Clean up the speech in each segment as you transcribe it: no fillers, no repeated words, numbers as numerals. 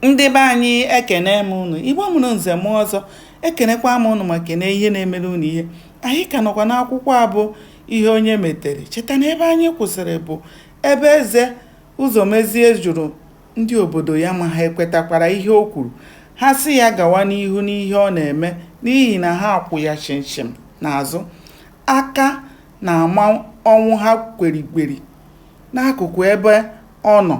Ndị be anyị ekene m unu, Igbo mụrụ nze m ọzọ, ekenekwa m unu ma kene ihe na-emere unu ihe. Anyị ka nọkwa n'akwụkwọ abụ ihe onye metere. Cheta na ebe anyị kwụsịrị bụ ebe eze Ụzọmezie jụrụ ndị obodo ya ma ha ekwetakwara ihe o kwuru. Ha sị ya gawa n'ihu n'ihe ọ na-eme n'ihi na ha akwụ ya shimshim n'azụ. Aka na-ama ọnwụ ha kwerikweri n'akụkụ ebe ọ nọ,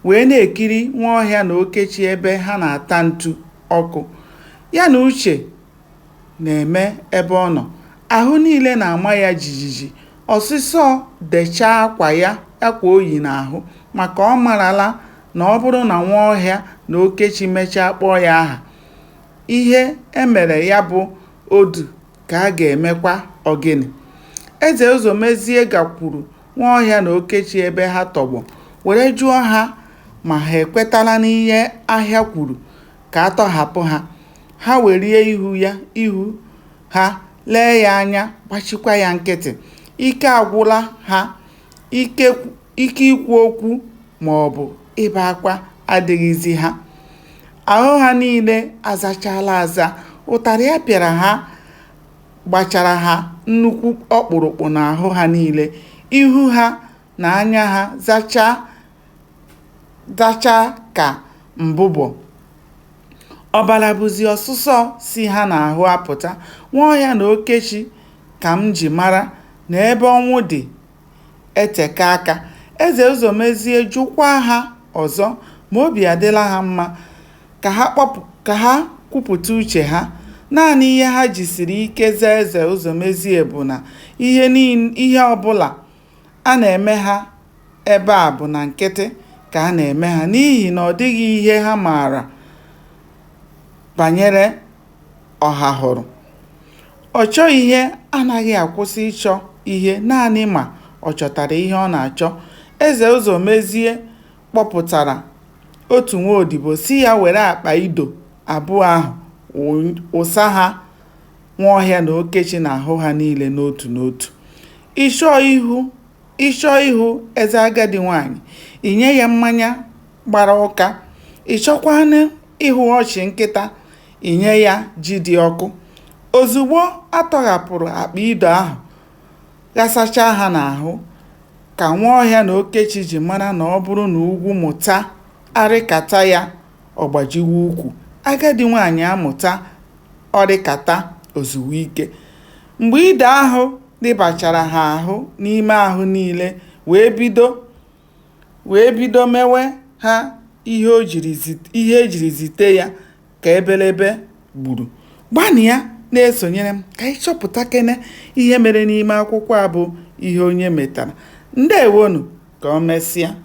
wee na-ekiri Nwaọhịa na Okechi ebe ha na-ata ntu ọkụ. Ya na Uche na-eme ebe ọ nọ, ahụ niile na-ama ya jijiji. Ọsịsọ dechaa akwa o yi n'ahụ, maka ọ marala na ọ bụrụ na Nwaọhịa na Okechi mechaa kpọọ ya aha, ihe emere ya bụ odu ka a ga-emekwa ogini. Eze Ụzọmezie gakwuru Nwaọhịa na Okechi ebe ha tọgbọ, were jụọ ha ma ha ekwetala n'ihe ahịa kwuru ka a tọhapụ ha. Ha werie ihu ha lee ya anya, gbachikwa ya nkịtị. Ike agwụla ha, ike ikwu okwu ma ọ bụ ịbe akwa adịghịzi ha. Ahụ ha niile azachala aza. Ụtarị ya pịara ha gbachara ha nnukwu ọkpụrụkpụ n'ahụ ha niile. Ihu ha na anya ha zachaa ka mbụbọ. Ọbara bụzi ọsụsọ si ha n'ahụ apụta. Nwaọhịa na Okechi ka m ji mara na ebe ọnwụ dị eteka aka. Eze Ụzọmezie jụkwa ha ọzọ ma obi adịla ha mma ka ha kwupụta uche ha. Naanị ihe ha jisiri ike zaa Eze Ụzọmezie bụ na ihe ọbụla a na-eme ha ebe a bụ na nkịtị ka a na-eme ha, n'ihi na ọ dịghị ihe ha maara banyere ọha hụrụ. Ọ chọghị ihe anaghị akwụsị ịchọ ihe naanị ma ọ chọtara ihe ọ na-achọ. Eze Ụzọmezie kpọpụtara otu nwaodibo si ya were akpa ido abụọ ahụ ụsa ha Nwaọhịa na Okechi na ahụ ha niile n'otu n'otu. Ịchọ ihu eze agadi nwanyị, inye ya mmanya gbara ụka. Ịchọkwanụ ịhụ ọchị nkịta, inye ya ji dị ọkụ. Ozugbo atọghapụrụ akpa ido ahụ ghasachaa ha n'ahụ, ka Nwaọhịa na Okechi ji mara na ọ bụrụ na ugwu mụta arịkata ya ọgbajiwe ukwu, agadi nwanyị amụta ọrịkata ozugbo ike. Mgbe ide ahụ dịbachara ha ahụ n'ime ahụ niile, wee bido mewe ha ihe ejiri zite ya ka ebelebe gburu. Gbanịa na-esonyere m ka anyị chọpụta kene ihe mere n'ime akwụkwọ a bụ ihe onye metara. Ndewonu, ka o mesịa.